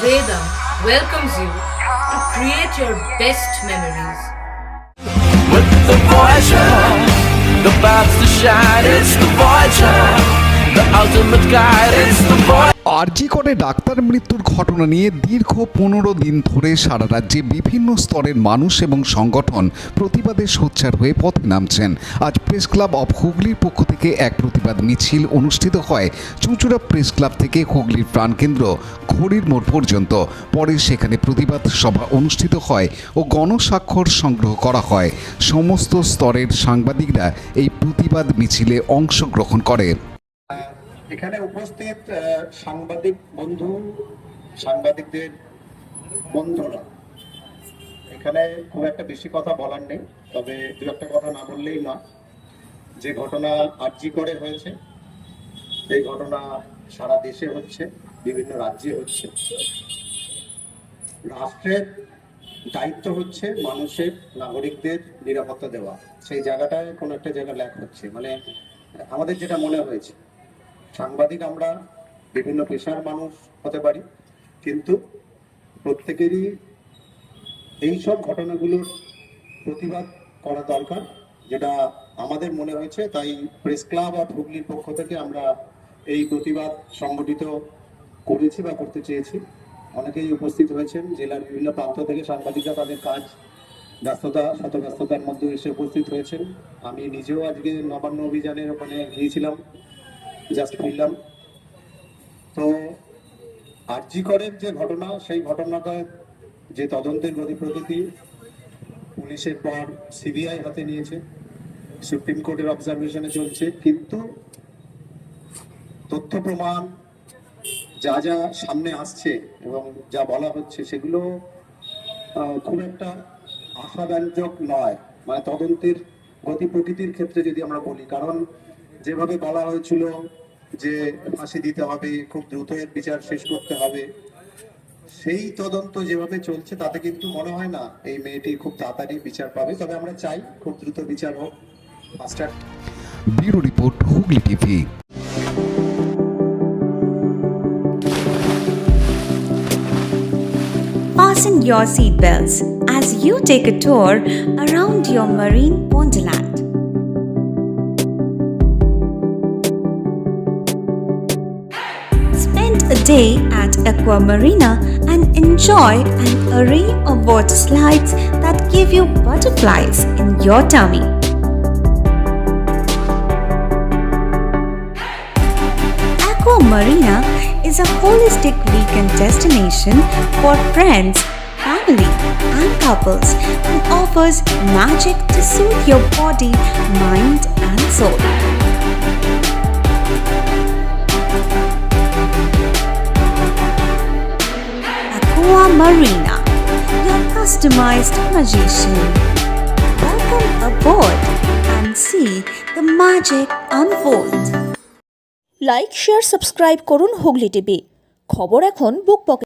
Vedam welcomes you to create your best memories. With the Voyager, the paths to shine, it's the Voyager, the ultimate guide, it's the Voyager. আরজি করে doctor মৃত্যুর ঘটনা নিয়ে দীর্ঘ 15 দিন ধরে সারা রাজ্যে বিভিন্ন স্তরের মানুষ এবং সংগঠন প্রতিবাদে সোচ্চার হয়ে পথে নামছেন। আজ প্রেস ক্লাব অফ হুগলির পক্ষ থেকে এক প্রতিবাদ মিছিল অনুষ্ঠিত হয় চুঁচুড়া প্রেস ক্লাব থেকে হুগলির প্রাণকেন্দ্র ঘড়ির মোড় পর্যন্ত। পরে সেখানে প্রতিবাদ সভা অনুষ্ঠিত হয় ও গণস্বাক্ষর সংগ্রহ করা হয়। সমস্ত স্তরের সাংবাদিকরা এই প্রতিবাদ মিছিলে অংশগ্রহণ করে। এখানে উপস্থিত সাংবাদিক বন্ধু, সাংবাদিকদের বন্ধুরা, এখানে খুব একটা বেশি কথা বলার নেই, তবে দু একটা কথা না বললেই না। যে ঘটনা আরজি করে হয়েছে, এই ঘটনা সারা দেশে হচ্ছে, বিভিন্ন রাজ্যে হচ্ছে। রাষ্ট্রের দায়িত্ব হচ্ছে মানুষের, নাগরিকদের নিরাপত্তা দেওয়া। সেই জায়গাটায় কোনো একটা জায়গা ল্যাক হচ্ছে। মানে আমাদের যেটা মনে হয়েছে, সাংবাদিক আমরা বিভিন্ন পেশার মানুষ হতে পারি, কিন্তু প্রত্যেকেরই এইসব ঘটনাগুলোর প্রতিবাদ করা দরকার, যেটা আমাদের মনে হয়েছে। তাই প্রেস ক্লাব অফ হুগলির পক্ষ থেকে আমরা এই প্রতিবাদ সংগঠিত করেছি বা করতে চেয়েছি। অনেকেই উপস্থিত হয়েছেন, জেলার বিভিন্ন প্রান্ত থেকে সাংবাদিকরা তাদের কাজ ব্যস্ততার মধ্যে এসে উপস্থিত হয়েছেন। আমি নিজেও আজকে নবান্ন অভিযানের ওখানে গিয়েছিলাম, জাস্ট ফিরলাম। তো আরজি করের যে ঘটনা, সেই ঘটনাটা যে তদন্তের গতি প্রকৃতি, পুলিশের পর সিবিআই হাতে নিয়েছে, সুপ্রিম কোর্টের অবজারভেশনে চলছে, কিন্তু তথ্য প্রমাণ যা যা সামনে আসছে এবং যা বলা হচ্ছে, সেগুলো খুব একটা আশাব্যঞ্জক নয়। মানে তদন্তের গতি প্রকৃতির ক্ষেত্রে যদি আমরা বলি, কারণ যেভাবে বলা হয়েছিল যে ফাঁসি দিতে হবে, খুব দ্রুত এর বিচার শেষ করতে হবে, সেই তদন্ত যেভাবে চলছে তাতে কিন্তু মনে হয় না এই মেয়েটি খুব তাড়াতাড়ি বিচার পাবে। তবে আমরা চাই খুব দ্রুত বিচার হোক। Bureau report, Hooghly TV. Fasten your seatbelts as you take a tour around your marine wonderland. Spend a day at Aqua Marina and enjoy an array of water slides that give you butterflies in your tummy. Aqua Marina is a holistic weekend destination for friends, family, and couples and offers magic to soothe your body, mind, and soul. Aqua Marina, your customized magician. Welcome aboard and see the magic unfold. Like, share, subscribe করুন Hooghly TV. খবর এখন বুক পকেটে।